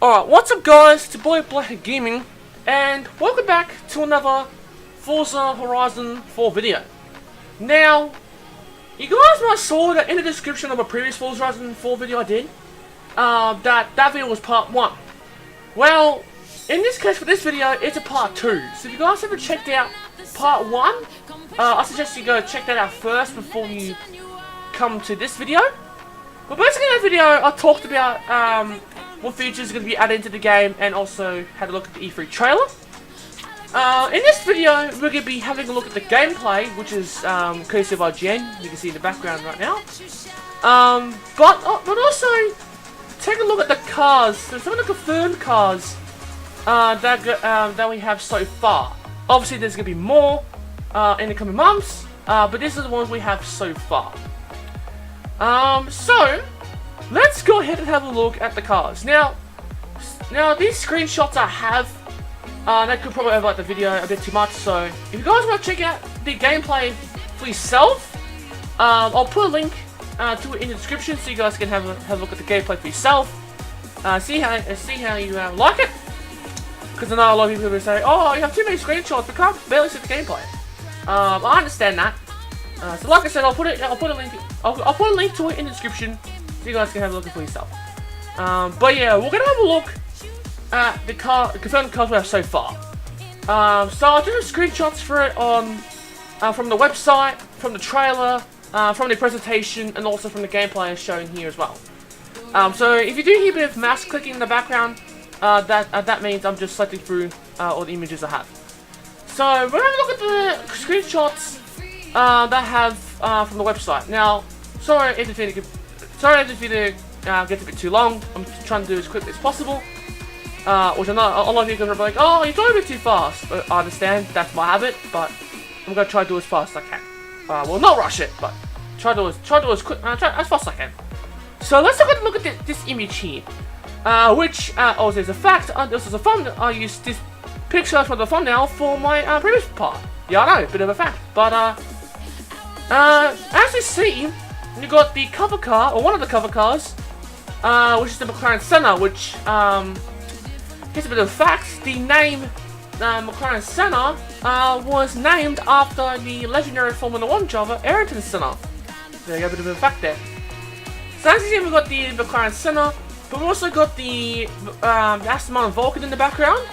Alright, what's up guys, it's your boy BlackHatGamingg, and welcome back to another Forza Horizon 4 video. Now, you guys might have saw that in the description of a previous Forza Horizon 4 video I did, that video was part 1. Well, in this case for this video, it's a part 2. So if you guys haven't checked out part 1, I suggest you go check that out first before you come to this video. But basically in that video, I talked about what features are going to be added into the game, and also had a look at the E3 trailer. In this video, we're going to be having a look at the gameplay, which is courtesy of IGN. You can see in the background right now. But also take a look at the cars. So some of the confirmed cars that we have so far. Obviously, there's going to be more in the coming months, but these are the ones we have so far. So let's go ahead and have a look at the cars. Now these screenshots I have, that could probably overlap the video a bit too much, so if you guys want to check out the gameplay for yourself, I'll put a link to it in the description so you guys can have a look at the gameplay for yourself. See how you like it, because I know a lot of people will say, oh, you have too many screenshots, we can't barely see the gameplay. I understand that. So like I said, I'll put a link to it in the description so you guys can have a look for yourself. But yeah, we're gonna have a look at the confirmed cars we have so far. So I'll do some screenshots for it on from the website, from the trailer, from the presentation, and also from the gameplay as shown here as well. So if you do hear a bit of mouse clicking in the background, that means I'm just selecting through all the images I have. So we're gonna have a look at the screenshots that I have from the website. Now, sorry if the video gets a bit too long. I'm trying to do as quickly as possible. Which I know a lot of you guys are like, oh, you're going a bit too fast. I understand, that's my habit, but I'm gonna try to do as fast as I can. Well, not rush it, but try to do as quick, as fast as I can. So let's look at this image here, which there's a fact. This is a fun. I used this picture from the thumbnail for my previous part. Yeah, I know, bit of a fact, but as you see, you got the cover car, or one of the cover cars, which is the McLaren Senna, which, here's a bit of facts. The name McLaren Senna was named after the legendary Formula 1 driver Ayrton Senna. There you go, a bit of a fact there. So as you see, we've got the McLaren Senna, but we've also got the Aston Martin Vulcan in the background,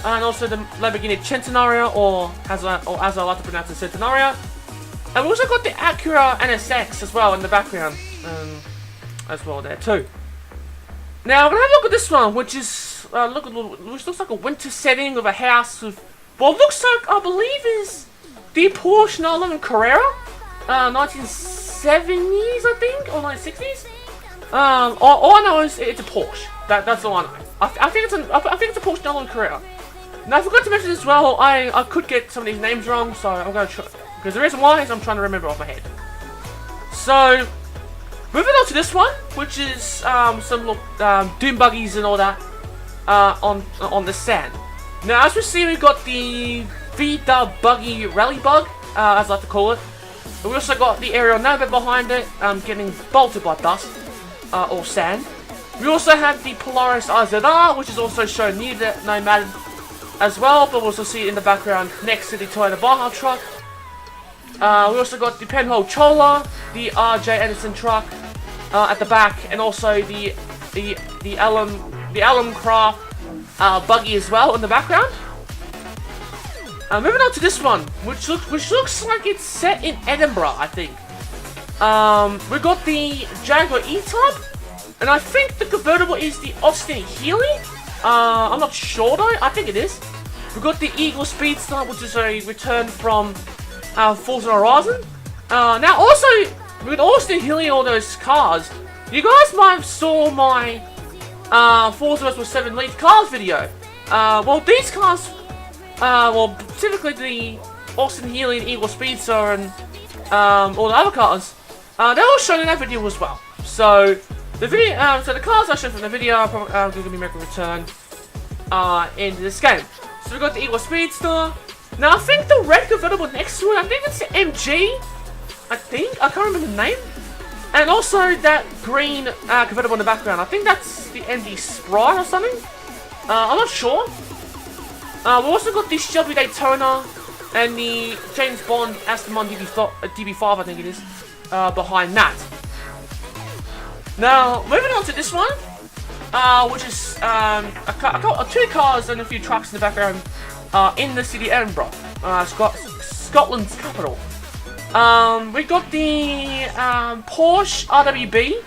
and also the Lamborghini Centenario, or as I like to pronounce it, Centenario. And we also got the Acura NSX as well in the background, as well there too. Now we're gonna have a look at this one, which is which looks like a winter setting of a house with what looks like, I believe, is the Porsche 911 Carrera, 1970s I think, or 1960s. All I know is it's a Porsche. That's all I know. I think it's a Porsche 911 Carrera. Now I forgot to mention as well, I could get some of these names wrong, so I'm gonna try. Because the reason why is I'm trying to remember off my head. So, moving on to this one, which is some dune buggies and all that on the sand. Now, as we see, we've got the V-Dub Buggy Rally Bug, as I like to call it. And we also got the aerial navy behind it, getting bolted by dust or sand. We also have the Polaris RZR, which is also shown near the M.A.D.E as well, but we'll also see it in the background next to the Toyota Baja truck. We also got the Penhold Chola, the RJ Anderson truck at the back, and also the Alum Craft buggy as well in the background. Moving on to this one, which looks like it's set in Edinburgh, I think. We got the Jaguar E-Type, and I think the convertible is the Austin Healey. I'm not sure though. I think it is. We got the Eagle Speedster, which is a return from Forza Horizon. Now also, with Austin Healey and all those cars, you guys might have saw my Forza Horizon 7 Lead Cars video. Well, these cars, well, specifically the Austin Healey and Eagle Speedster and all the other cars, they're all shown in that video as well. So the video, so the cars I showed from the video are going to be making a return into this game. So we got the Eagle Speedster. Now I think the red convertible next to it, I think it's the MG. I can't remember the name. And also that green convertible in the background. I think that's the MD Sprite or something. I'm not sure. We've also got the Shelby Daytona and the James Bond Aston Martin DB5, I think it is, behind that. Now, moving on to this one, which is two cars and a few trucks in the background in the city of Edinburgh, Scotland's capital. We got the Porsche RWB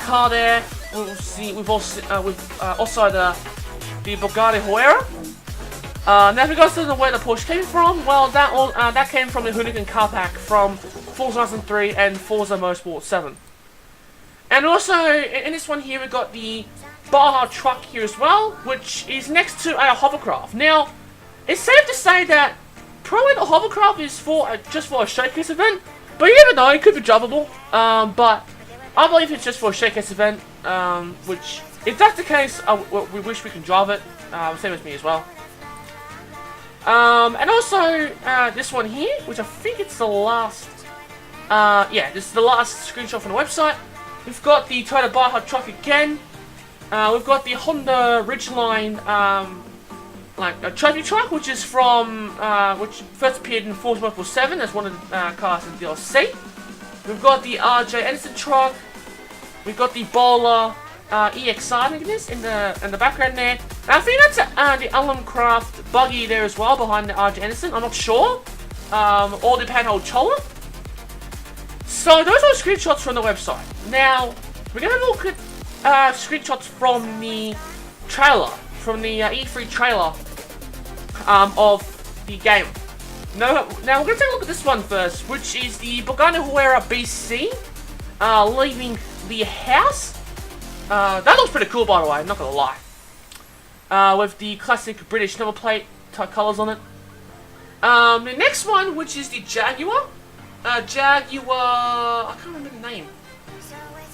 car there. We've also the Bugatti Huayra. Now, if you guys don't know where the Porsche came from, well, that came from the Hoonigan car pack from Forza Horizon 3 and Forza Motorsport 7. And also, in this one here, we've got the Baja truck here as well, which is next to a hovercraft. Now, it's safe to say that probably the hovercraft is just for a showcase event, but you never know, it could be drivable. But I believe it's just for a showcase event, which, if that's the case, we wish we can drive it. Same as me as well. And also, this one here, which I think it's the last, yeah, this is the last screenshot from the website. We've got the Toyota Baja truck again. We've got the Honda Ridgeline, like a trophy truck, which is from, which first appeared in Forza Motorsport 7 as one of the cars in DLC. We've got the RJ Edison truck. We've got the Bowler EXR, I think it is, in the background there. And I think that's the Allen Craft buggy there as well behind the RJ Edison. I'm not sure. Or the Panhole Chola. So those are screenshots from the website. Now we're gonna look at screenshots from the trailer, from the E3 trailer of the game. Now we're gonna take a look at this one first, which is the Bugatti Huayra BC leaving the house. That looks pretty cool, by the way, I'm not gonna lie. With the classic British number plate type colours on it. The next one, which is the Jaguar. Jaguar, I can't remember the name.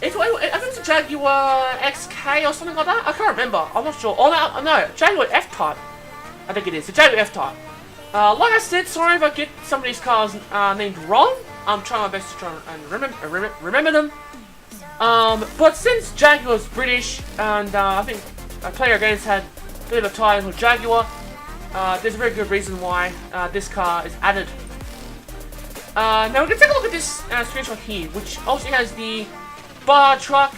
I think it's a Jaguar XK or something like that. I can't remember. I'm not sure. Oh no, Jaguar F-Type. I think it is. The Jaguar F-Type. Like I said, sorry if I get some of these cars named wrong. I'm trying my best to try and remember them. But since Jaguar's British, and I think Player Games had a bit of a tie with Jaguar, there's a very good reason why this car is added. Now we're going to take a look at this screenshot here, which also has the bar truck.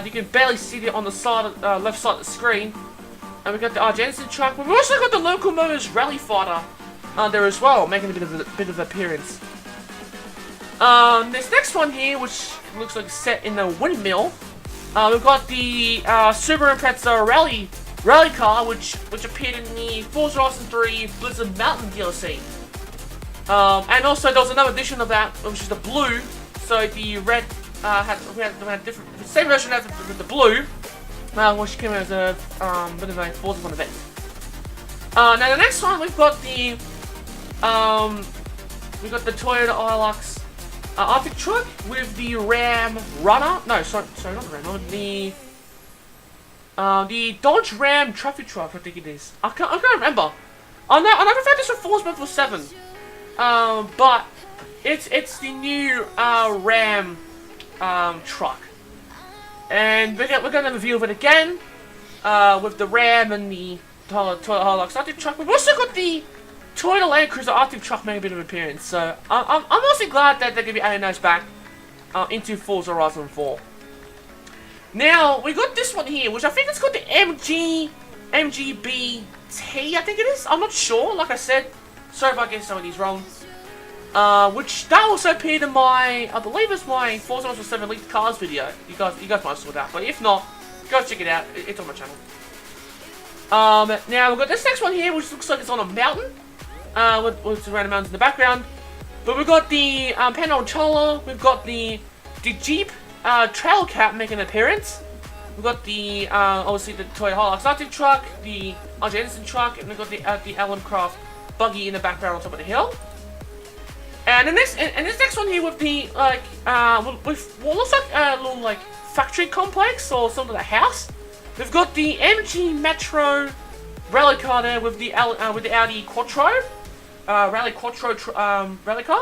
You can barely see it on the side, left side of the screen. And we've got the R. Jensen truck. We've also got the Local Motors Rally Fighter there as well, making a bit of appearance. This next one here, which looks like set in the windmill, we've got the Subaru Impreza rally car, which appeared in the Forza Horizon 3 Blizzard Mountain DLC. And also there was another edition of that, which is the blue. So the red we had different, the same version as with the blue, which came out as a bit of a Forza Fun event. Now the next one we've got the Toyota Hilux Arctic truck with the Ram Runner. No, sorry, not the Ram. The Dodge Ram trophy truck, I think it is. I can't remember. I never found this with Forza Motorsport 7. But it's the new Ram truck, and we're gonna review it again with the Ram and the Toyota Hilux Arctic truck. We've also got the Toyota Land Cruiser Arctic truck making a bit of an appearance, so I'm also glad that they're gonna be adding those back into Forza Horizon 4. Now we got this one here, which I think it's called the MGBT. I think it is. I'm not sure. Like I said. Sorry if I get some of these wrong. Which that also appeared in my, I believe it's my Forza Horizon 7 Leaked Cars video. You guys might have saw that, but if not, go check it out. It's on my channel. Now we've got this next one here, which looks like it's on a mountain, with random mountains in the background. But we've got the Panhole Chola. We've got the Jeep Trail Cat making an appearance. We've got the obviously the Toyota Hilux Arctic truck, the R. Jensen truck, and we've got the Allen Craft buggy in the background on top of the hill. And this next one here with the with what looks like a little like factory complex or something like a house. We've got the MG Metro rally car there with the Audi Quattro rally Quattro rally car.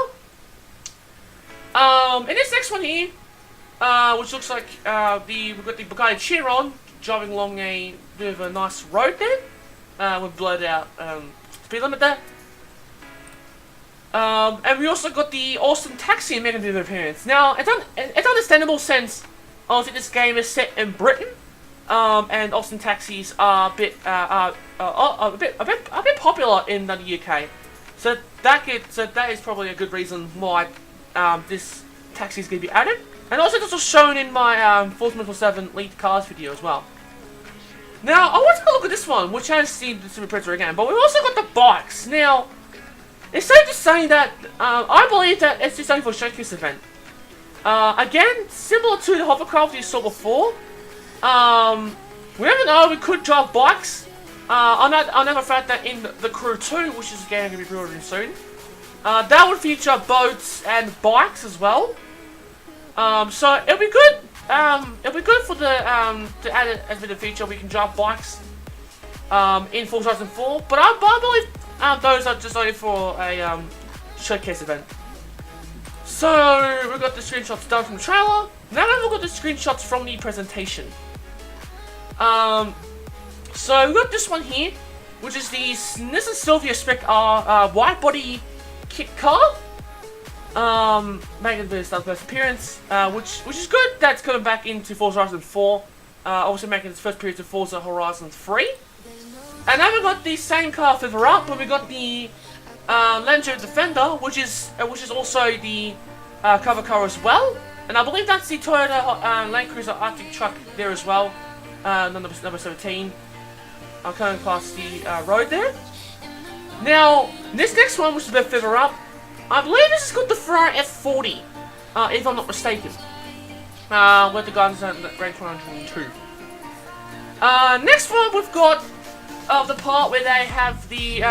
And this next one here, which looks like we've got the Bugatti Chiron driving along a bit of a nice road there, with blurred out speed limit there. And we also got the Austin Taxi making an appearance. Now, it's understandable since obviously this game is set in Britain, and Austin taxis are a bit popular in the UK. So that is probably a good reason why this taxi is going to be added. And also this was shown in my Forza Motorsport 7 lead cars video as well. Now, I want to look at this one, which has seen the Super Predator again, but we've also got the bikes. Now, it's safe to say that I believe that it's just only for a showcase event. Again, similar to the hovercraft you saw before. We never know, we could drive bikes. I never found that in the Crew 2, which is again going to be pre-ordered soon. That would feature boats and bikes as well. So it'll be good. It'll be good for the to add it as a bit of feature. We can drive bikes in Forza Horizon 4, but I believe those are just only for a showcase event. So we've got the screenshots done from the trailer. Now we've got the screenshots from the presentation. So we've got this one here, which is the Nissan Silvia Spec R white body kit car. Making the first appearance, which is good. That's coming back into Forza Horizon 4. Also making its first appearance in Forza Horizon 3. And now we've got the same car further up, but we've got the Land Rover Defender, which is also the cover car as well. And I believe that's the Toyota Land Cruiser Arctic truck there as well. Number 17. I'll come across the road there. Now, this next one, which is a bit further up, I believe this is called the Ferrari F40, if I'm not mistaken. With the guns at range 102. Next one, we've got the part where they have the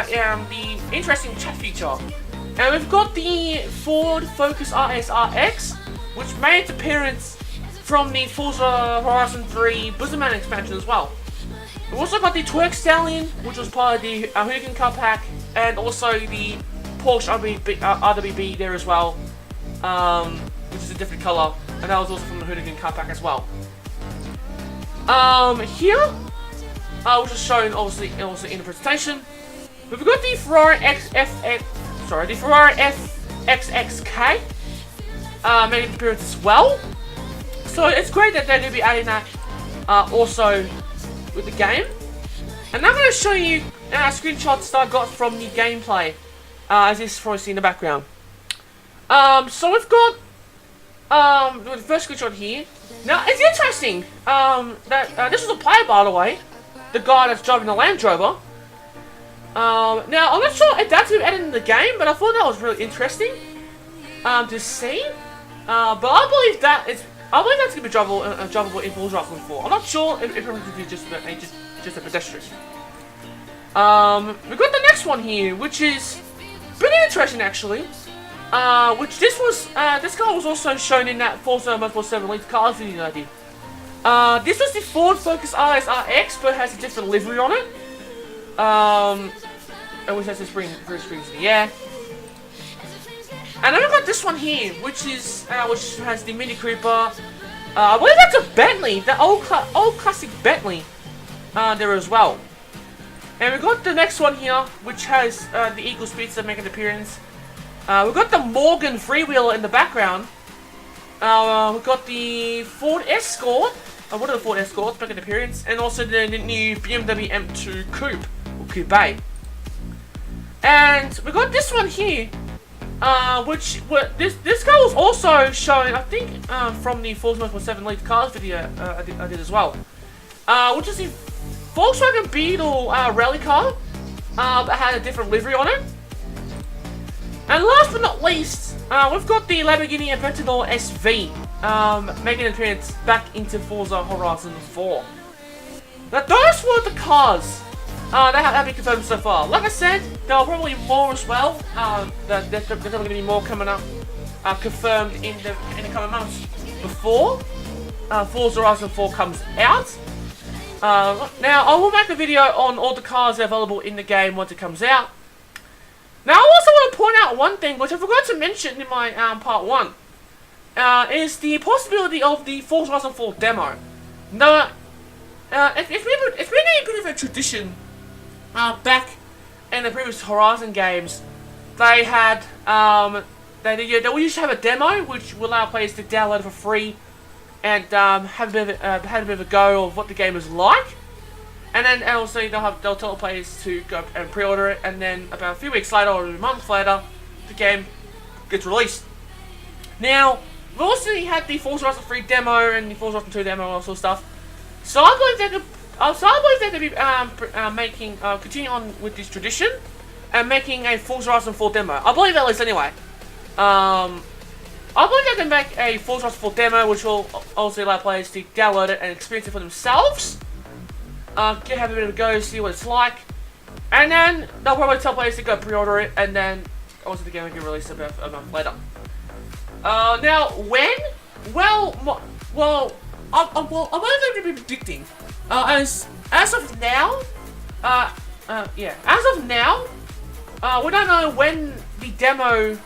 interesting chat feature. And we've got the Ford Focus RS RX, which made its appearance from the Forza Horizon 3Buzzerman expansion as well. We've also got the Twerk Stallion, which was part of the Hoonigan Car Pack, and also the Porsche RWB there as well, which is a different colour, and that was also from the Hoonigan Car Pack as well. Here, which is shown obviously also in the presentation, we've got the Ferrari FXXK making an appearance as well. So it's great that they're going to be adding that also with the game. And I'm going to show you screenshots that I got from the gameplay, as this is probably seen in the background. So we've got the first screenshot here. Now it's interesting that this was a player, by the way, the guy that's driving the Land Rover. Now I'm not sure if that's been added in the game, but I thought that was really interesting to see. But I believe that's going to be drivable in Forza Horizon 4. I'm not sure if it's going to be just a pedestrian. We've got the next one here, which is pretty interesting actually. This car was also shown in that Forza Motorsport 7 lead cars video I did. This was the Ford Focus RS RX, but it has a different livery on it. Which has this springs in the air. And then we've got this one here, which has the Mini Cooper. I believe that's a Bentley, the old classic Bentley there as well. And we've got the next one here, which has the Eagle Speedster making an appearance. We've got the Morgan freewheeler in the background. We've got the Ford Escort, one of the Ford Escorts making an appearance, and also the new BMW M2 Coupe, or Coupe. And we've got this one here, this car was also shown, I think, from the Forza Motorsport 7 lead cars video I did as well. Which is the Volkswagen Beetle rally car that had a different livery on it. And last but not least, we've got the Lamborghini Aventador SV making an appearance back into Forza Horizon 4. Now those were the cars that have been confirmed so far. Like I said, there are probably more as well. There's probably going to be more coming up, confirmed in the coming months before Forza Horizon 4 comes out. Now I will make a video on all the cars that are available in the game once it comes out. Now I also want to point out one thing which I forgot to mention in my part 1. is the possibility of the Forza Horizon 4 demo. Now, it's been a bit of a tradition back in the previous Horizon games. They had they used to have a demo which will allow players to download it for free and have a bit of a go of what the game is like. And then also they'll tell players to go and pre-order it, and then about a few weeks later or a month later, the game gets released. Now, we've also had the Forza Horizon 3 demo and the Forza Horizon 2 demo and all sorts of stuff. So I believe they're going to be continuing on with this tradition and making a Forza Horizon 4 demo. I believe at least anyway. I believe they're going to make a Forza Horizon 4 demo, which will also allow players to download it and experience it for themselves. Have a bit of a go, see what it's like, and then they'll probably tell players to go pre-order it, and then also the game will get released about a month later. Now when? Well, I'm only going to be predicting. As of now, as of now, we don't know when the demo is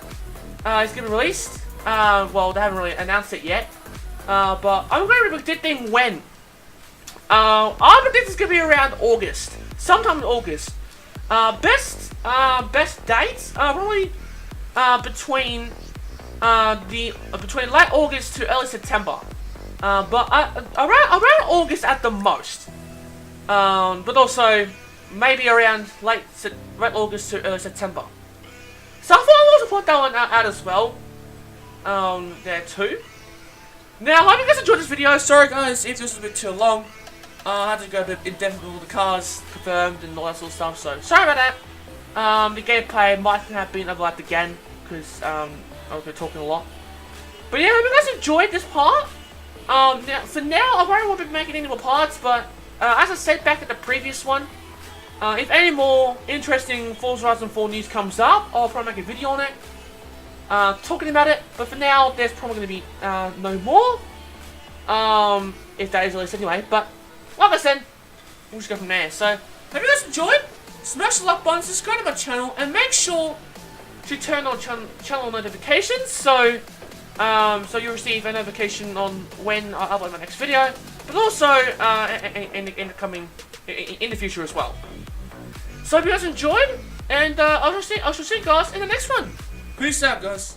going to be released. Well, they haven't really announced it yet. But I'm going to be predicting when. I predict it's going to be around August, sometime in August. Best dates probably between late August to early September. But around August at the most. But also maybe around late August to early September. So I thought I'd also put that one out as well. There too. Now, I hope you guys enjoyed this video. Sorry guys if this was a bit too long. I had to go a bit in depth with all the cars confirmed and all that sort of stuff, so sorry about that. The gameplay might have been overlapped again, because I've been talking a lot. But yeah, I hope you guys enjoyed this part. Now, for now, I probably won't be making any more parts, but as I said back at the previous one, if any more interesting Forza Horizon 4 news comes up, I'll probably make a video on it, talking about it. But for now, there's probably going to be no more, if that is released anyway. But like I said, we'll just go from there. So, hope you guys enjoyed. Smash the like button, subscribe to my channel, and make sure to turn on channel notifications so you receive a notification on when I upload my next video, but also in the future as well. So, hope you guys enjoyed, and I shall see you guys in the next one. Peace out, guys.